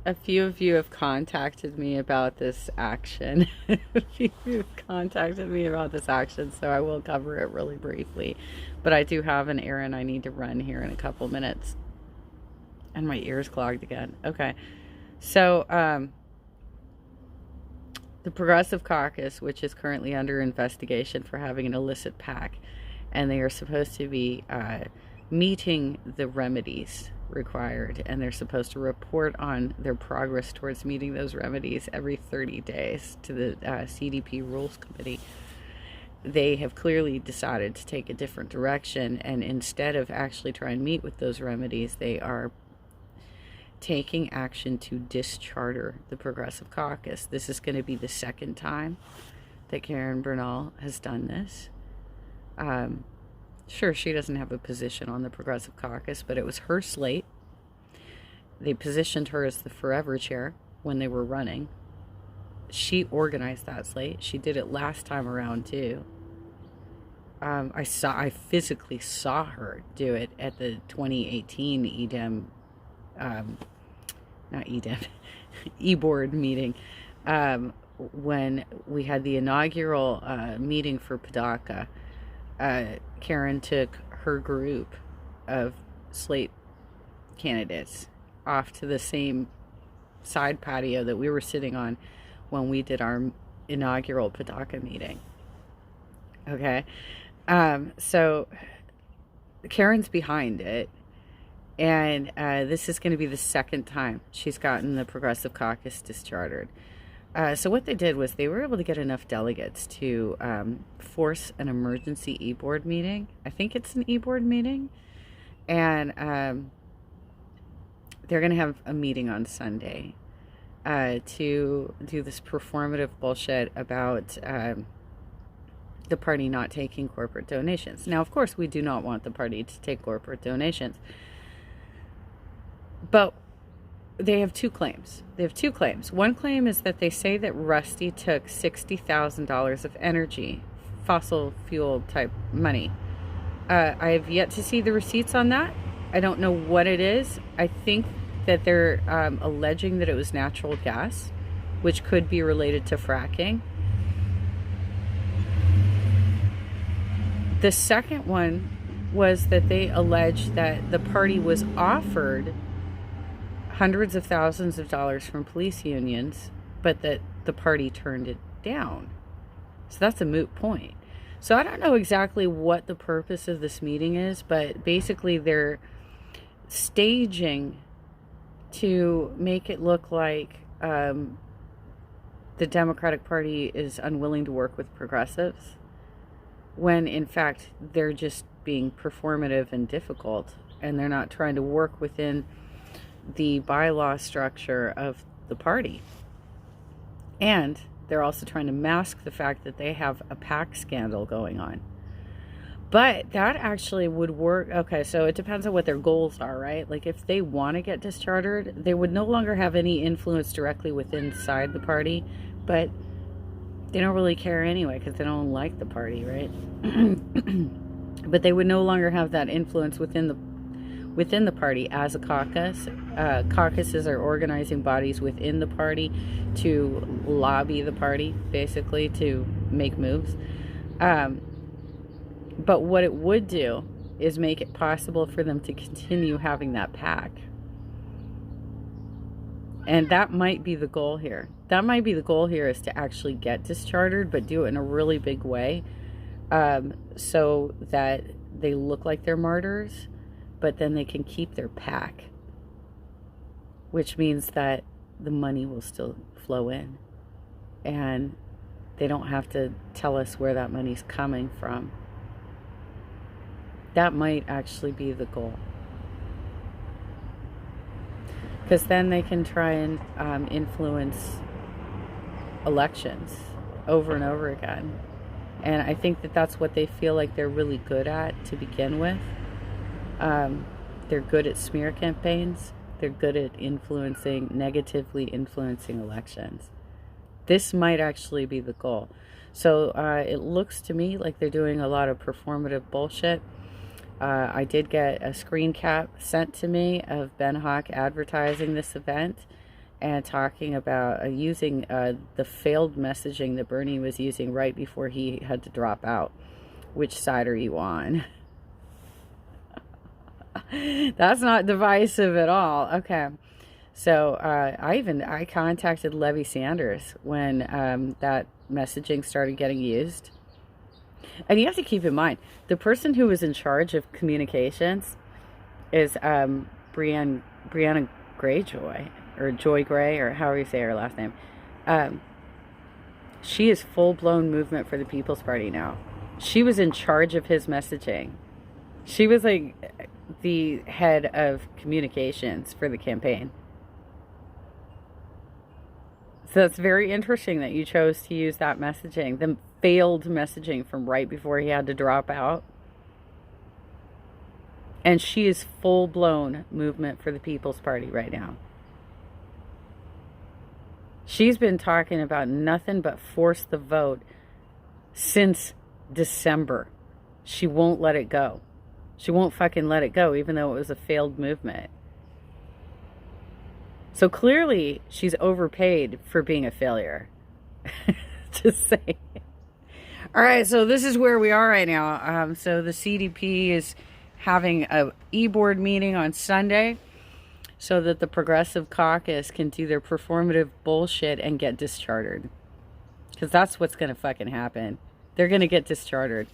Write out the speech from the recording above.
A few of you have contacted me about this action. A few of you have contacted me about this action, so I will cover it really briefly. But I do have an errand I need to run here in a couple minutes. And my ears clogged again. Okay. So, the Progressive Caucus, which is currently under investigation for having an illicit PAC, and they are supposed to be meeting the remedies required, and they're supposed to report on their progress towards meeting those remedies every 30 days to the CDP Rules Committee. They have clearly decided to take a different direction, and instead of actually trying to meet with those remedies, they are taking action to discharter the Progressive Caucus. This is going to be the second time that Karen Bernal has done this. Sure, she doesn't have a position on the Progressive Caucus, but it was her slate. They positioned her as the forever chair when they were running. She organized that slate. She did it last time around too. I physically saw her do it at the 2018 EDEM, not EDEM, Eboard meeting, when we had the inaugural meeting for Padaka. Karen took her group of slate candidates off to the same side patio that we were sitting on when we did our inaugural Padaka meeting. Okay. So Karen's behind it. And this is going to be the second time she's gotten the Progressive Caucus dischartered. So what they did was they were able to get enough delegates to force an emergency Eboard meeting. I think it's an Eboard meeting. And they're going to have a meeting on Sunday to do this performative bullshit about the party not taking corporate donations. Now, of course, we do not want the party to take corporate donations. But they have two claims. One claim is that they say that Rusty took $60,000 of energy, fossil fuel type money. I have yet to see the receipts on that. I don't know what it is. I think that they're alleging that it was natural gas, which could be related to fracking. The second one was that they allege that the party was offered hundreds of thousands of dollars from police unions, but that the party turned it down. So that's a moot point. So I don't know exactly what the purpose of this meeting is, but basically they're staging to make it look like the Democratic Party is unwilling to work with progressives, when in fact they're just being performative and difficult, and they're not trying to work within the bylaw structure of the party. And they're also trying to mask the fact that they have a PAC scandal going on. But that actually would work. Okay, so it depends on what their goals are, right? Like if they want to get dischartered, they would no longer have any influence directly within inside the party, but they don't really care anyway because they don't like the party, right? But they would no longer have that influence within the party as a caucus. Caucuses are organizing bodies within the party to lobby the party, basically, to make moves. But what it would do is make it possible for them to continue having that PAC. And that might be the goal here. That might be the goal here, is to actually get dischartered, but do it in a really big way, so that they look like they're martyrs, but then they can keep their PAC, which means that the money will still flow in, and they don't have to tell us where that money's coming from. That might actually be the goal, because then they can try and influence elections over and over again. And I think that that's what they feel like they're really good at to begin with. They're good at smear campaigns. They're good at negatively influencing elections. This might actually be the goal. So it looks to me like they're doing a lot of performative bullshit. I did get a screen cap sent to me of Ben Hawk advertising this event, and talking about using the failed messaging that Bernie was using right before he had to drop out. Which side are you on? That's not divisive at all. Okay. So I contacted Levy Sanders when that messaging started getting used. And you have to keep in mind, the person who was in charge of communications is Brianna Greyjoy, or Joy Gray, or however you say her last name. She is full-blown Movement for the People's Party now. She was in charge of his messaging. She was like the head of communications for the campaign. So it's very interesting that you chose to use that messaging, the failed messaging from right before he had to drop out. And she is full-blown Movement for the People's Party right now. She's been talking about nothing but force the vote since December. She won't let it go. She won't fucking let it go, even though it was a failed movement. So clearly, she's overpaid for being a failure. Just saying. All right, so this is where we are right now. So the CDP is having a Eboard meeting on Sunday so that the Progressive Caucus can do their performative bullshit and get dischartered. Because that's what's going to fucking happen. They're going to get dischartered.